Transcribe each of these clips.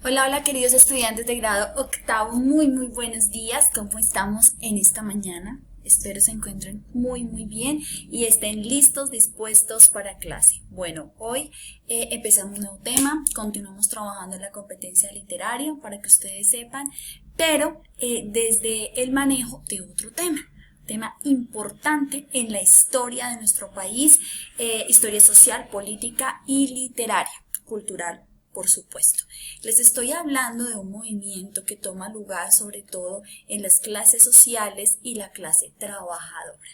Hola, hola queridos estudiantes de grado octavo, muy buenos días. ¿Cómo estamos en esta mañana? Espero se encuentren muy bien y estén listos, dispuestos para clase. Bueno, hoy empezamos un nuevo tema, continuamos trabajando en la competencia literaria para que ustedes sepan, pero desde el manejo de otro tema importante en la historia de nuestro país, historia social, política y literaria, cultural, por supuesto. Les estoy hablando de un movimiento que toma lugar sobre todo en las clases sociales y la clase trabajadora.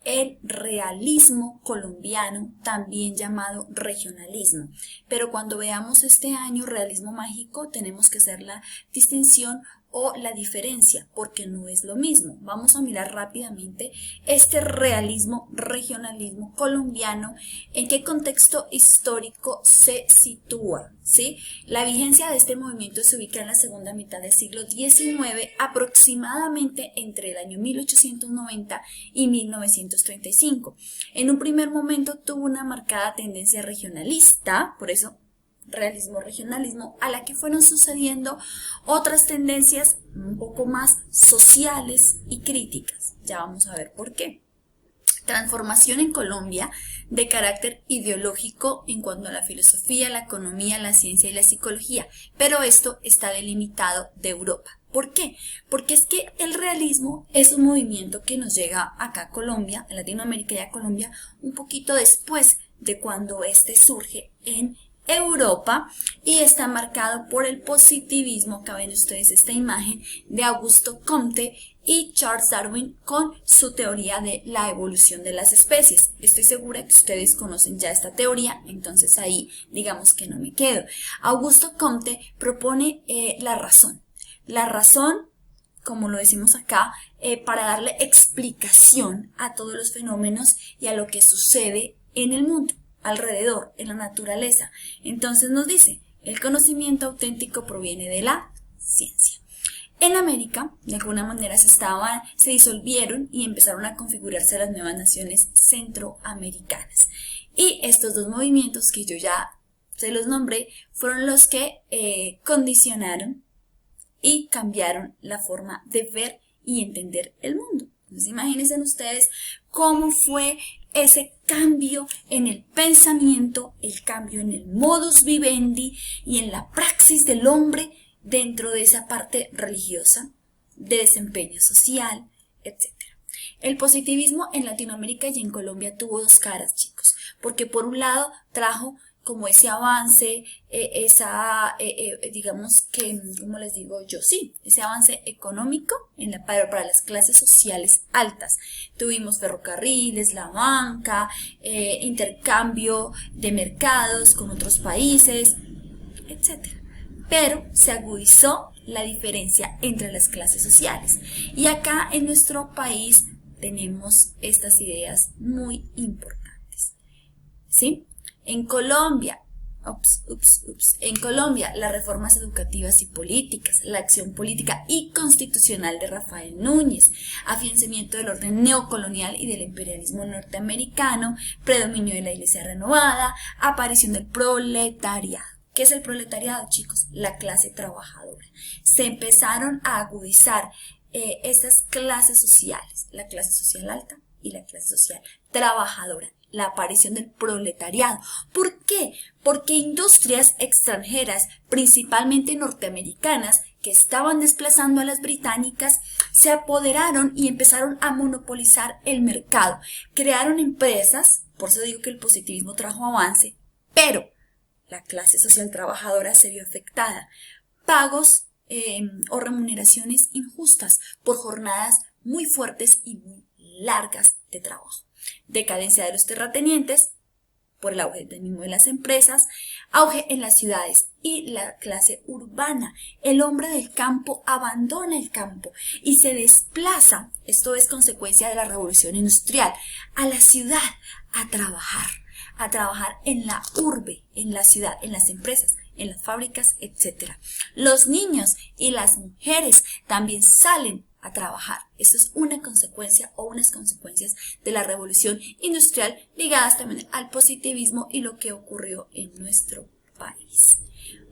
El realismo colombiano, también llamado regionalismo. Pero cuando veamos este año realismo mágico, tenemos que hacer la distinción o la diferencia, porque no es lo mismo. Vamos a mirar rápidamente este realismo, regionalismo colombiano, en qué contexto histórico se sitúa, ¿sí? La vigencia de este movimiento se ubica en la segunda mitad del siglo XIX, aproximadamente entre el año 1890 y 1935. En un primer momento tuvo una marcada tendencia regionalista, por eso realismo, regionalismo, a la que fueron sucediendo otras tendencias un poco más sociales y críticas. Ya vamos a ver por qué. Transformación en Colombia de carácter ideológico en cuanto a la filosofía, la economía, la ciencia y la psicología, pero esto está delimitado de Europa. ¿Por qué? Porque es que el realismo es un movimiento que nos llega acá a Colombia, a Latinoamérica y a Colombia, un poquito después de cuando este surge en Europa y está marcado por el positivismo. Acá ven ustedes esta imagen de Augusto Comte y Charles Darwin con su teoría de la evolución de las especies. Estoy segura que ustedes conocen ya esta teoría, entonces ahí digamos que no me quedo. Augusto Comte propone la razón. La razón, como lo decimos acá, para darle explicación a todos los fenómenos y a lo que sucede en el mundo, alrededor, en la naturaleza. Entonces nos dice, el conocimiento auténtico proviene de la ciencia. En América, de alguna manera se disolvieron y empezaron a configurarse las nuevas naciones centroamericanas. Y estos dos movimientos que yo ya se los nombré, fueron los que condicionaron y cambiaron la forma de ver y entender el mundo. Entonces imagínense ustedes cómo fue ese cambio en el pensamiento, el cambio en el modus vivendi y en la praxis del hombre dentro de esa parte religiosa, de desempeño social, etc. El positivismo en Latinoamérica y en Colombia tuvo dos caras, chicos, porque por un lado trajo como ese avance, digamos que, ¿cómo les digo yo? Sí, ese avance económico para las clases sociales altas. Tuvimos ferrocarriles, la banca, intercambio de mercados con otros países, etc. Pero se agudizó la diferencia entre las clases sociales. Y acá en nuestro país tenemos estas ideas muy importantes, ¿sí? En Colombia, en Colombia, las reformas educativas y políticas, la acción política y constitucional de Rafael Núñez, afianzamiento del orden neocolonial y del imperialismo norteamericano, predominio de la iglesia renovada, aparición del proletariado. ¿Qué es el proletariado, chicos? La clase trabajadora. Se empezaron a agudizar estas clases sociales, la clase social alta y la clase social trabajadora. La aparición del proletariado. ¿Por qué? Porque industrias extranjeras, principalmente norteamericanas, que estaban desplazando a las británicas, se apoderaron y empezaron a monopolizar el mercado. Crearon empresas, por eso digo que el positivismo trajo avance, pero la clase social trabajadora se vio afectada. Pagos o remuneraciones injustas por jornadas muy fuertes y muy largas de trabajo. Decadencia de los terratenientes por el auge mismo de las empresas, auge en las ciudades y la clase urbana. El hombre del campo abandona el campo y se desplaza, esto es consecuencia de la revolución industrial, a la ciudad a trabajar en la urbe, en la ciudad, en las empresas, en las fábricas, etc. Los niños y las mujeres también salen a trabajar. Eso es una consecuencia o unas consecuencias de la revolución industrial ligadas también al positivismo y lo que ocurrió en nuestro país.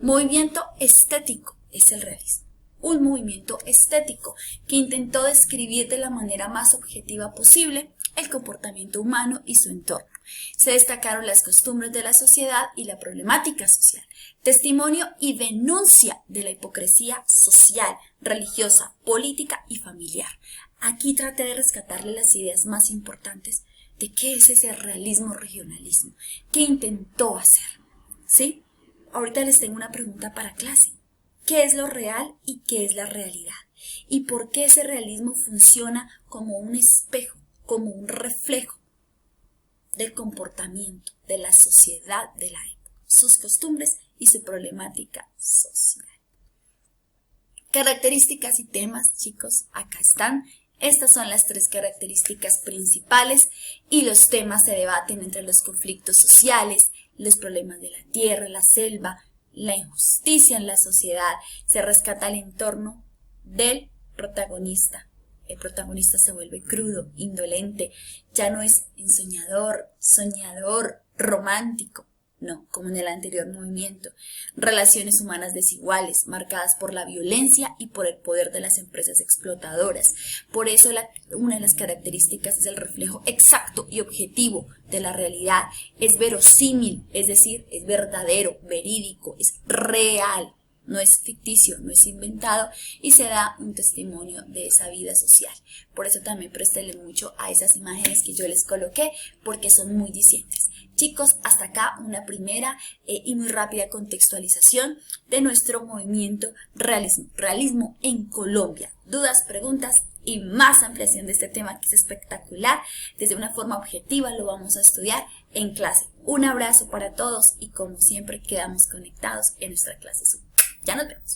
Movimiento estético es el realismo. Un movimiento estético que intentó describir de la manera más objetiva posible el comportamiento humano y su entorno. Se destacaron las costumbres de la sociedad y la problemática social, testimonio y denuncia de la hipocresía social, religiosa, política y familiar. Aquí traté de rescatarle las ideas más importantes de qué es ese realismo regionalismo, qué intentó hacer, ¿sí? Ahorita les tengo una pregunta para clase. ¿Qué es lo real y qué es la realidad? ¿Y por qué ese realismo funciona como un espejo, como un reflejo del comportamiento de la sociedad de la época, sus costumbres y su problemática social? Características y temas, chicos, acá están. Estas son las 3 características principales y los temas se debaten entre los conflictos sociales, los problemas de la tierra, la selva, la injusticia en la sociedad. Se rescata el entorno del protagonista. El protagonista se vuelve crudo, indolente, ya no es ensoñador, soñador, romántico. No, como en el anterior movimiento. Relaciones humanas desiguales, marcadas por la violencia y por el poder de las empresas explotadoras. Por eso una de las características es el reflejo exacto y objetivo de la realidad. Es verosímil, es decir, es verdadero, verídico, es real. No es ficticio, no es inventado y se da un testimonio de esa vida social. Por eso también préstenle mucho a esas imágenes que yo les coloqué porque son muy dicientes. Chicos, hasta acá una primera y muy rápida contextualización de nuestro movimiento realismo en Colombia. Dudas, preguntas y más ampliación de este tema que es espectacular. Desde una forma objetiva lo vamos a estudiar en clase. Un abrazo para todos y como siempre quedamos conectados en nuestra clase Zoom. Ya nos vemos.